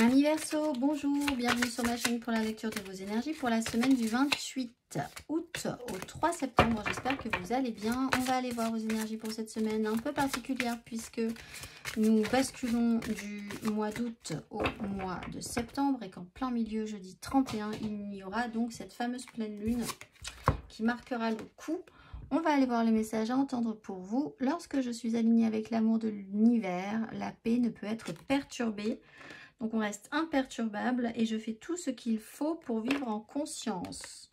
Amis Verseau, bonjour, bienvenue sur ma chaîne pour la lecture de vos énergies pour la semaine du 28 août au 3 septembre. J'espère que vous allez bien. On va aller voir vos énergies pour cette semaine un peu particulière puisque nous basculons du mois d'août au mois de septembre et qu'en plein milieu, jeudi 31, il y aura donc cette fameuse pleine lune qui marquera le coup. On va aller voir les messages à entendre pour vous. Lorsque je suis alignée avec l'amour de l'univers, la paix ne peut être perturbée. Donc on reste imperturbable et je fais tout ce qu'il faut pour vivre en conscience.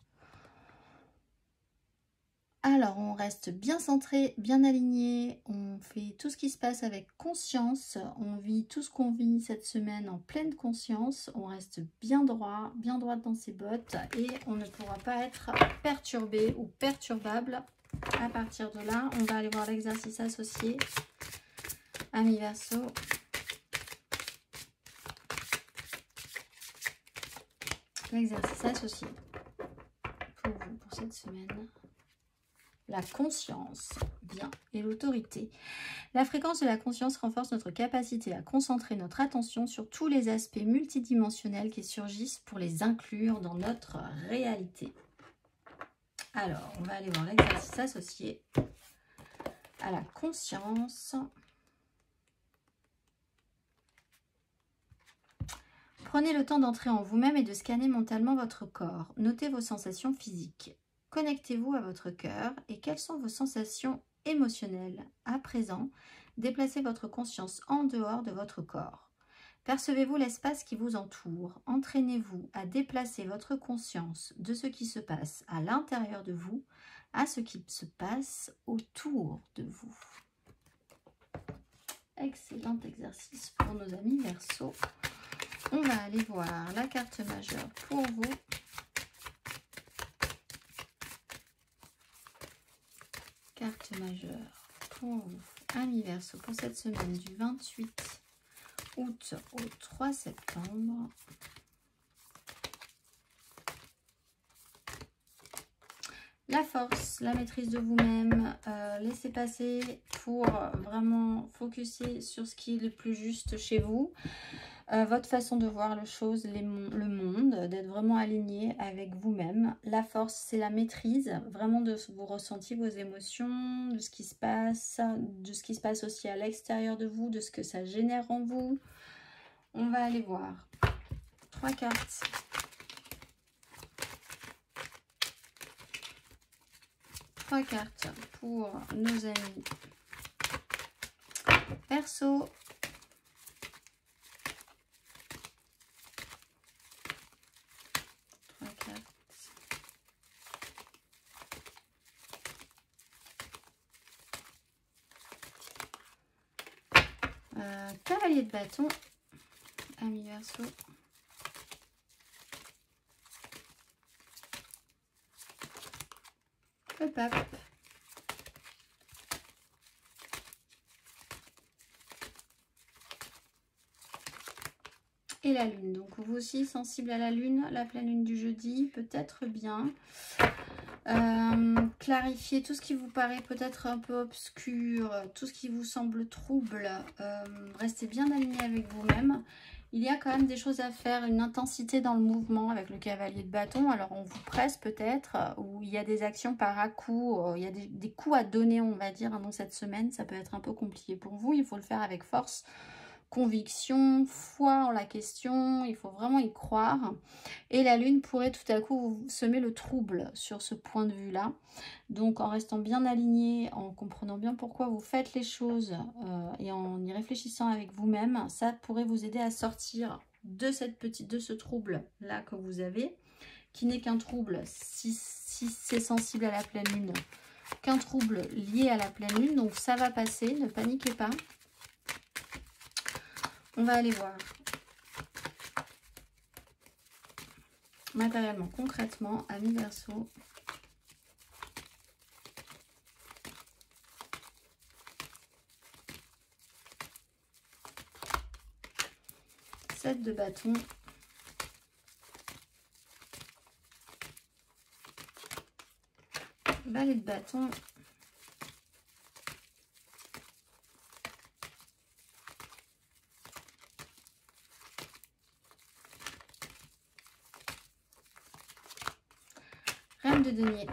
Alors on reste bien centré, bien aligné, on fait tout ce qui se passe avec conscience, on vit tout ce qu'on vit cette semaine en pleine conscience, on reste bien droit dans ses bottes et on ne pourra pas être perturbé ou perturbable. À partir de là, on va aller voir l'exercice associé. Amis Verseau. L'exercice associé pour vous pour cette semaine. La conscience, bien, et l'autorité. La fréquence de la conscience renforce notre capacité à concentrer notre attention sur tous les aspects multidimensionnels qui surgissent pour les inclure dans notre réalité. Alors, on va aller voir l'exercice associé à la conscience. Prenez le temps d'entrer en vous-même et de scanner mentalement votre corps. Notez vos sensations physiques. Connectez-vous à votre cœur et quelles sont vos sensations émotionnelles. À présent, déplacez votre conscience en dehors de votre corps. Percevez-vous l'espace qui vous entoure. Entraînez-vous à déplacer votre conscience de ce qui se passe à l'intérieur de vous à ce qui se passe autour de vous. Excellent exercice pour nos amis Verseau. On va aller voir la carte majeure pour vous. Carte majeure pour vous, amis Verseau, pour cette semaine du 28 août au 3 septembre. La force, la maîtrise de vous-même, laissez passer pour vraiment focuser sur ce qui est le plus juste chez vous. Votre façon de voir les choses, le monde, d'être vraiment aligné avec vous-même. La force, c'est la maîtrise, vraiment de vos ressentis, vos émotions, de ce qui se passe aussi à l'extérieur de vous, de ce que ça génère en vous. On va aller voir 3 cartes. Trois cartes pour nos amis Verseau. Cavalier de bâton, amis Verseau. Le pape. Et la lune. Donc vous aussi sensible à la lune, la pleine lune du jeudi, peut-être bien. Clarifier tout ce qui vous paraît peut-être un peu obscur, tout ce qui vous semble trouble. Restez bien aligné avec vous-même. Il y a quand même des choses à faire, une intensité dans le mouvement avec le cavalier de bâton. Alors on vous presse peut-être, ou il y a des actions par à-coups, il y a des coups à donner, on va dire, dans cette semaine. Ça peut être un peu compliqué pour vous, il faut le faire avec force. Conviction, foi en la question, il faut vraiment y croire. Et la lune pourrait tout à coup vous semer le trouble sur ce point de vue-là. Donc en restant bien aligné, en comprenant bien pourquoi vous faites les choses et en y réfléchissant avec vous-même, ça pourrait vous aider à sortir de ce trouble-là que vous avez, qui n'est qu'un trouble si c'est sensible à la pleine lune, qu'un trouble lié à la pleine lune. Donc ça va passer, ne paniquez pas. On va aller voir matériellement, concrètement, amis Verseau. Sept de bâton. Valet de bâton. reine de denier.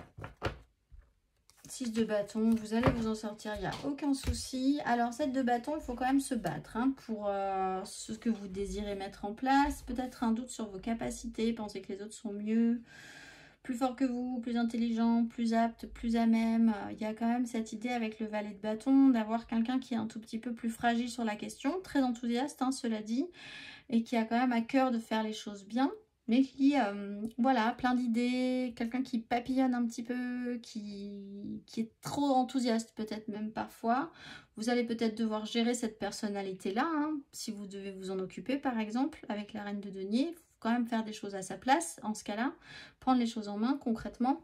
6 de bâton, vous allez vous en sortir, il n'y a aucun souci. Alors 7 de bâton, il faut quand même se battre hein, pour ce que vous désirez mettre en place. Peut-être un doute sur vos capacités, pensez que les autres sont mieux, plus forts que vous, plus intelligents, plus aptes, plus à même. Il y a quand même cette idée avec le valet de bâton d'avoir quelqu'un qui est un tout petit peu plus fragile sur la question, très enthousiaste hein, cela dit, et qui a quand même à cœur de faire les choses bien. Mais qui, voilà, plein d'idées, quelqu'un qui papillonne un petit peu, qui est trop enthousiaste peut-être même parfois. Vous allez peut-être devoir gérer cette personnalité-là, hein, si vous devez vous en occuper par exemple, avec la reine de denier. Il faut quand même faire des choses à sa place, en ce cas-là, prendre les choses en main concrètement.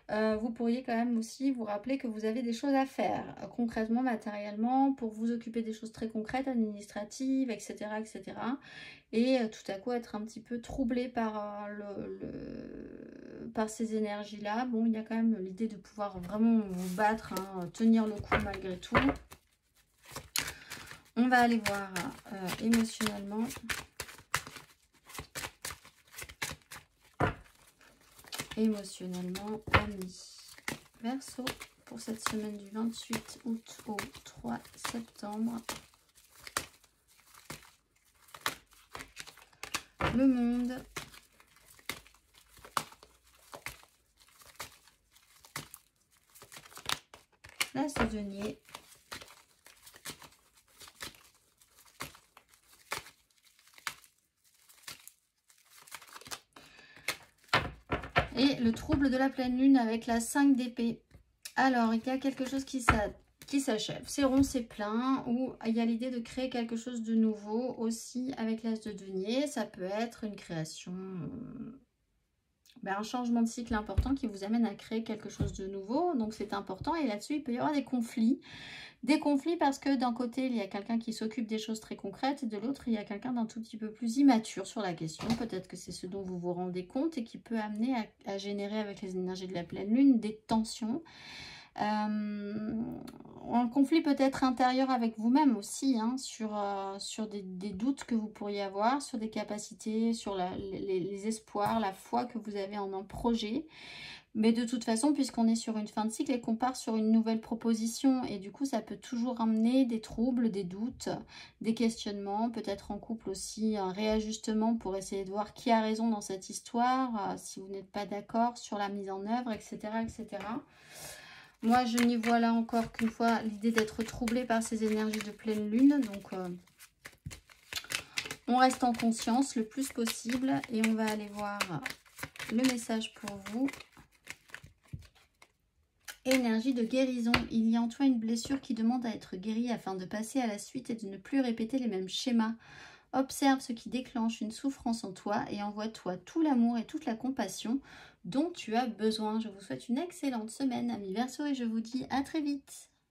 Vous pourriez quand même aussi vous rappeler que vous avez des choses à faire, concrètement, matériellement, pour vous occuper des choses très concrètes, administratives, etc. etc. Et tout à coup être un petit peu troublé par, par ces énergies-là. Bon, il y a quand même l'idée de pouvoir vraiment vous battre, hein, tenir le coup malgré tout. On va aller voir émotionnellement. Émotionnellement, amis. Verseau, pour cette semaine du 28 août au 3 septembre. Le monde. L'As de denier. Et le trouble de la pleine lune avec la 5 d'épée. Alors, il y a quelque chose qui s'achève. C'est rond, c'est plein. Ou il y a l'idée de créer quelque chose de nouveau aussi avec l'As de denier. Ça peut être une création, un changement de cycle important qui vous amène à créer quelque chose de nouveau. Donc, c'est important. Et là-dessus, il peut y avoir des conflits. Des conflits parce que d'un côté, il y a quelqu'un qui s'occupe des choses très concrètes et de l'autre, il y a quelqu'un d'un tout petit peu plus immature sur la question. Peut-être que c'est ce dont vous vous rendez compte et qui peut amener à générer avec les énergies de la pleine lune des tensions. Un conflit peut-être intérieur avec vous-même aussi, hein, sur des doutes que vous pourriez avoir, sur des capacités, sur les espoirs, la foi que vous avez en un projet. Mais de toute façon, puisqu'on est sur une fin de cycle et qu'on part sur une nouvelle proposition, et du coup, ça peut toujours amener des troubles, des doutes, des questionnements, peut-être en couple aussi, un réajustement pour essayer de voir qui a raison dans cette histoire, si vous n'êtes pas d'accord sur la mise en œuvre, etc., etc. Moi, je n'y vois là encore qu'une fois l'idée d'être troublé par ces énergies de pleine lune, donc on reste en conscience le plus possible, et on va aller voir le message pour vous. Énergie de guérison. Il y a en toi une blessure qui demande à être guérie afin de passer à la suite et de ne plus répéter les mêmes schémas. Observe ce qui déclenche une souffrance en toi et envoie-toi tout l'amour et toute la compassion dont tu as besoin. Je vous souhaite une excellente semaine, amis Verseau, et je vous dis à très vite.